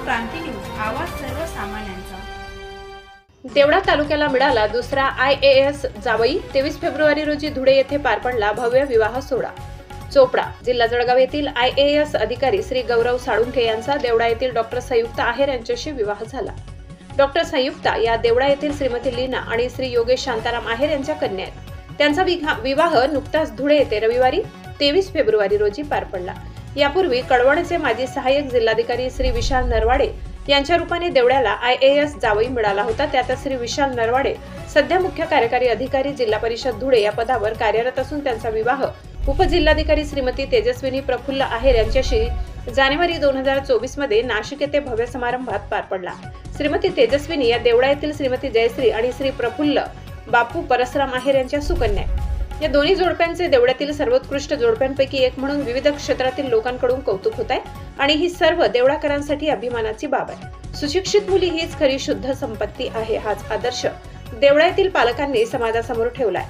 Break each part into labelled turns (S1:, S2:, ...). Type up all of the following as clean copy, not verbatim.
S1: क्रांती news, आवाज सर्वसामान्यांचा।
S2: देवळा तालुक्याला मिळाला दुसरा IAS जावई। 23 फेब्रुवारी रोजी धुळे येथे पार पडला भव्य विवाह सोहळा। चोपडा जिल्हा जळगाव येथील IAS अधिकारी श्री गौरव साळुंखे यांचा देवळा येथील डॉक्टर संयुक्ता आहेर यांच्याशी विवाह झाला। डॉक्टर संयुक्ता या देवळा येथील श्रीमती लीना आणि श्री योगेश शांताराम आहेर यांच्या कन्या आहेत। त्यांचा विवाह नुकताच धुळे येथे रविवारी 23 फेब्रुवारी रोजी पार पडला। यापूर्वी कळवणचे माजी सहाय्यक जिल्हाधिकारी श्री विशाल नरवाडे यांच्या रूपाने देवळ्याला IAS जावई मिळाला होता। त्यात श्री विशाल नरवाडे सध्या मुख्य कार्यकारी अधिकारी जिल्हा परिषद धुळे या पदावर कार्यरत असून त्यांचा विवाह उपजिल्हाधिकारी श्रीमती तेजस्विनी प्रफुल्ल आहेर यांच्याशी जानेवारी 2024 मध्ये नाशिक येथे भव्य समारंभात पार पडला। श्रीमती तेजस्विनी या देवळा येथील श्रीमती जयश्री आणि श्री प्रफुल्ल बापू परसराम आहेर यांच्या सुकन्या। या दोन्ही जोडप्यांचे देवळ्यातील सर्वोत्कृष्ट जोडप्यांपैकी एक म्हणून विविध क्षेत्रातील लोकांकडून कौतुक होत आहे आणि ही सर्व देवळाकरांसाठी अभिमानाची बाब आहे। सुशिक्षित मुली हीच खरी शुद्ध संपत्ती आहे, हाच आदर्श देवळातील पालकांनी समाजासमोर ठेवलाय।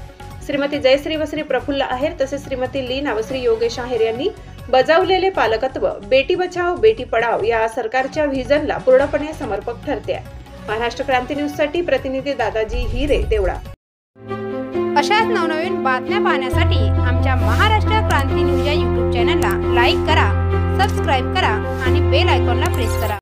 S2: श्रीमती जयश्री व श्री प्रफुल्ल आहेर तसेच श्रीमती लीना व श्री योगेश आहेर यांनी बजावलेले पालकत्व बेटी बचाओ बेटी पढाओ या सरकारच्या व्हिजनला पूर्णपणे समर्पक ठरते आहे। महाराष्ट्र क्रांती न्यूज साठी प्रतिनिधी दादाजी हिरे, देवळा।
S1: अशाच नवनवीन बातम्या पाहण्यासाठी आमच्या महाराष्ट्र क्रांती न्यूज या YouTube चॅनलला लाईक करा, सबस्क्राईब करा आणि बेल आयकॉनला प्रेस करा।